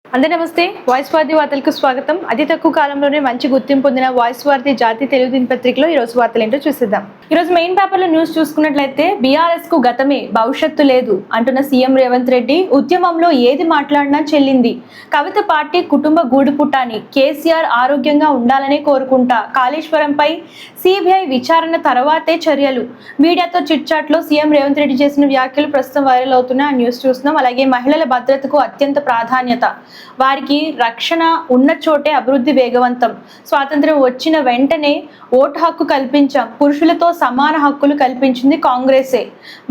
అందరి నమస్తే. వాయిస్ వార్తి వార్తలకు స్వాగతం. అతి తక్కువ కాలంలోనే మంచి గుర్తింపు పొందిన వాయిస్ వార్తి జాతీయ తెలుగు దినపత్రికలో ఈ రోజు వార్తలు ఏంటో చూసిద్దాం. ఈ రోజు మెయిన్ పేపర్ లో న్యూస్ చూసుకున్నట్లయితే బీఆర్ఎస్ కు గతమే భవిష్యత్తు లేదు అంటున్న సీఎం రేవంత్ రెడ్డి. ఉద్యమంలో ఏది మాట్లాడినా చెల్లింది. కవిత పార్టీ కుటుంబ గూడుపుటాని. కేసీఆర్ ఆరోగ్యంగా ఉండాలనే కోరుకుంటా. కాళేశ్వరంపై సిబిఐ విచారణ తర్వాతే చర్యలు. మీడియాతో చిట్ చాట్ లో సీఎం రేవంత్ రెడ్డి చేసిన వ్యాఖ్యలు ప్రస్తుతం వైరల్ అవుతున్న న్యూస్ చూస్తున్నాం. అలాగే మహిళల భద్రతకు అత్యంత ప్రాధాన్యత. వారికి రక్షణ ఉన్న చోటే అభివృద్ధి వేగవంతం. స్వాతంత్ర్యం వచ్చిన వెంటనే ఓటు హక్కు కల్పించాం. పురుషులతో సమాన హక్కులు కల్పించింది కాంగ్రెసే.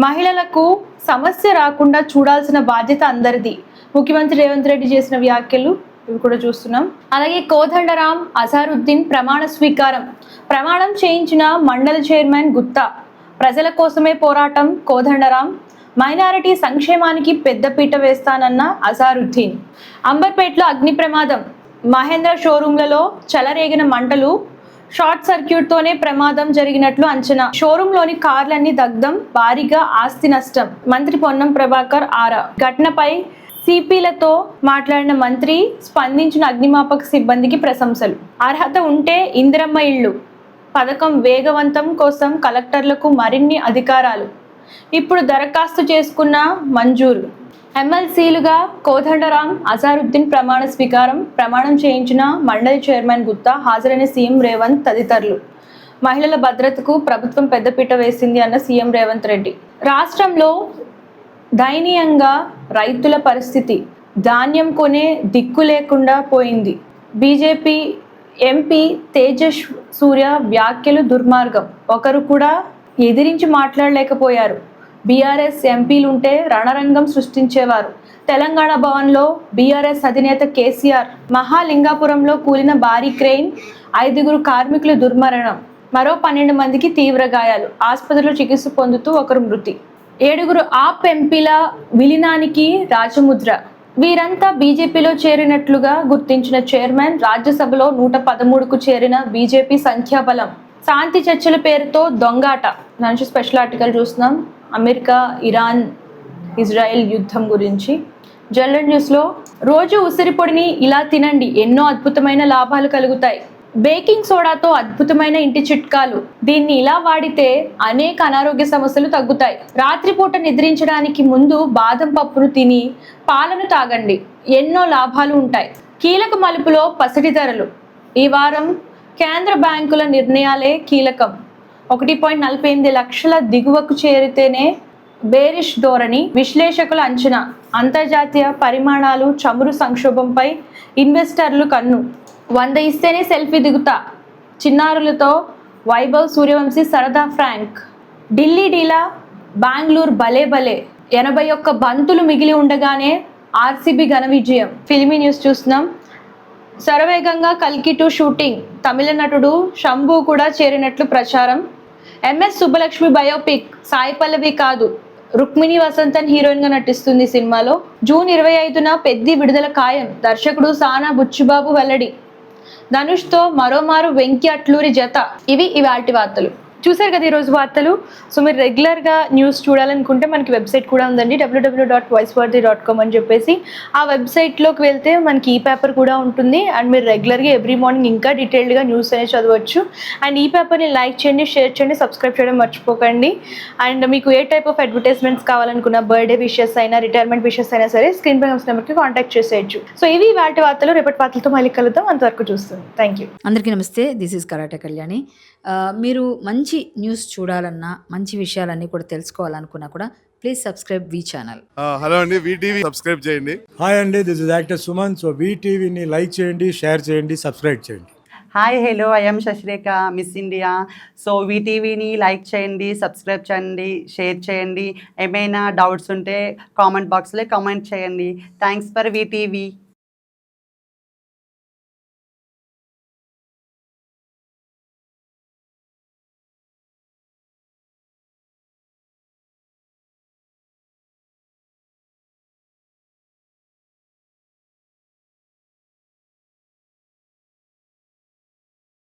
మహిళలకు సమస్య రాకుండా చూడాల్సిన బాధ్యత అందరిది. ముఖ్యమంత్రి రేవంత్ రెడ్డి చేసిన వ్యాఖ్యలు ఇవి కూడా చూస్తున్నాం. అలాగే కోదండరాం అజారుద్దీన్ ప్రమాణ స్వీకారం. ప్రమాణం చేయించిన మండలి చైర్మన్ గుత్తా. ప్రజల కోసమే పోరాటం కోదండరాం. మైనారిటీ సంక్షేమానికి పెద్దపీట వేస్తానన్న అజారుద్దీన్. అంబర్పేటలో అగ్ని ప్రమాదం. మహేంద్ర షోరూంలలో చెలరేగిన మంటలు. షార్ట్ సర్క్యూట్ తోనే ప్రమాదం జరిగినట్లు అంచనా. షోరూంలోని కార్లన్నీ దగ్ధం. భారీగా ఆస్తి నష్టం. మంత్రి పొన్నం ప్రభాకర్ ఆరా. ఘటనపై సిపిలతో మాట్లాడిన మంత్రి. స్పందించిన అగ్నిమాపక సిబ్బందికి ప్రశంసలు. అర్హత ఉంటే ఇందిరమ్మ ఇళ్లు పథకం వేగవంతం కోసం కలెక్టర్లకు మరిన్ని అధికారాలు. ఇప్పుడు దరఖాస్తు చేసుకున్న మంజూరు. ఎమ్మెల్సీలుగా కోదండరాం అజారుద్దీన్ ప్రమాణ స్వీకారం. ప్రమాణం చేయించిన మండలి చైర్మన్ గుత్తా. హాజరైన సీఎం రేవంత్ తదితరులు. మహిళల భద్రతకు ప్రభుత్వం పెద్దపీట వేసింది అన్న సీఎం రేవంత్ రెడ్డి. రాష్ట్రంలో దయనీయంగా రైతుల పరిస్థితి. ధాన్యం కొనే దిక్కు లేకుండా పోయింది. బీజేపీ ఎంపీ తేజస్ సూర్య వ్యాఖ్యలు దుర్మార్గం. ఒకరు కూడా ఎదిరించి మాట్లాడలేకపోయారు. బీఆర్ఎస్ ఎంపీలుంటే రణరంగం సృష్టించేవారు. తెలంగాణ భవన్లో బీఆర్ఎస్ అధినేత కేసీఆర్. మహాలింగాపురంలో కూలిన భారీ క్రెయిన్. 5 కార్మికులు దుర్మరణం. మరో 12 మందికి తీవ్ర గాయాలు. ఆసుపత్రిలో చికిత్స పొందుతూ ఒకరు మృతి. 7 ఆప్ ఎంపీల విలీనానికి రాజముద్ర. వీరంతా బీజేపీలో చేరినట్లుగా గుర్తించిన చైర్మన్. రాజ్యసభలో 113కు చేరిన బీజేపీ సంఖ్యాబలం. శాంతి చర్చల పేరుతో దొంగాట. దాని స్పెషల్ ఆర్టికల్ చూస్తున్నాం. అమెరికా ఇరాన్ ఇజ్రాయెల్ యుద్ధం గురించి. జర్నల్ న్యూస్లో రోజు ఉసిరి పొడిని ఇలా తినండి, ఎన్నో అద్భుతమైన లాభాలు కలుగుతాయి. బేకింగ్ సోడాతో అద్భుతమైన ఇంటి చిట్కాలు. దీన్ని ఇలా వాడితే అనేక అనారోగ్య సమస్యలు తగ్గుతాయి. రాత్రిపూట నిద్రించడానికి ముందు బాదం పప్పును తిని పాలను తాగండి, ఎన్నో లాభాలు ఉంటాయి. కీలక మలుపులో పసిడి ధరలు. ఈ వారం కేంద్ర బ్యాంకుల నిర్ణయాలే కీలకం. 1.48 లక్షల దిగువకు చేరితేనే బేరిష్ ధోరణి. విశ్లేషకుల అంచనా. అంతర్జాతీయ పరిమాణాలు. చమురు సంక్షోభంపై ఇన్వెస్టర్లు కన్ను. 100 ఇస్తేనే సెల్ఫీ దిగుతా. చిన్నారులతో వైభవ్ సూర్యవంశీ సరదా ఫ్రాంక్. ఢిల్లీ డీలా. బెంగళూరు భలే భలే. 81 బంతులు మిగిలి ఉండగానే ఆర్సీబీ ఘన విజయం. ఫిల్మీ న్యూస్ చూస్తున్నాం. శరవేగంగా కల్కి 2 షూటింగ్. తమిళ నటుడు శంభు కూడా చేరినట్లు ప్రచారం. ఎంఎస్ సుబ్బలక్ష్మి బయోపిక్. సాయి పల్లవి కాదు, రుక్మిణి వసంతన్ హీరోయిన్ గా నటిస్తుంది సినిమాలో. జూన్ 25న పెద్ది విడుదల ఖాయం. దర్శకుడు సానా బుచ్చిబాబు వెల్లడి. ధనుష్తో మరోమారు వెంకీ అట్లూరి జత. ఇవి ఇవాల్టి వార్తలు. చూసారు కదా ఈరోజు వార్తలు. సో మీరు రెగ్యులర్గా న్యూస్ చూడాలనుకుంటే మనకి వెబ్సైట్ కూడా ఉందండి, www.voicevarthi.com అని చెప్పేసి. ఆ వెబ్సైట్లోకి వెళ్తే మనకి ఈ పేపర్ కూడా ఉంటుంది. అండ్ మీరు రెగ్యులర్గా ఎవ్రీ మార్నింగ్ ఇంకా డీటెయిల్డ్గా న్యూస్ అనేది చదవచ్చు. అండ్ ఈ పేపర్ని లైక్ చేయండి, షేర్ చేయండి, సబ్స్క్రైబ్ చేయడం మర్చిపోకండి. అండ్ మీకు ఏ టైప్ ఆఫ్ అడ్వర్టైజ్మెంట్స్ కావాలనుకున్న, బర్త్డే విషెస్ అయినా రిటైర్మెంట్ విషెస్ అయినా సరే స్క్రీన్ పై నెంబర్కి కాంటాక్ట్ చేసేయచ్చు. సో ఇవి వాటి వార్తలు. రేపటి వార్తలతో మళ్ళీ కలుద్దాం. అంతవరకు చూస్తుంది. Thank you. అందరికీ నమస్తే. This is karate Kalyani. మీరు మంచి న్యూస్ చూడాలన్నా, మంచి విషయాలన్నీ కూడా తెలుసుకోవాలనుకున్నా కూడా ప్లీజ్ సబ్స్క్రైబ్ వి ఛానల్. హలో అండి, వీటీవీ సబ్స్క్రైబ్ చేయండి. హాయ్ అండి, this is actor Suman. So వీటీవీని లైక్ చేయండి, షేర్ చేయండి, సబ్స్క్రైబ్ చేయండి. Hi hello, I'm Sasirekha, miss India. So వీటీవీని లైక్ చేయండి, సబ్స్క్రైబ్ చేయండి, షేర్ చేయండి. ఏమైనా డౌట్స్ ఉంటే కామెంట్ బాక్స్లో కామెంట్ చేయండి. Thanks for VTV.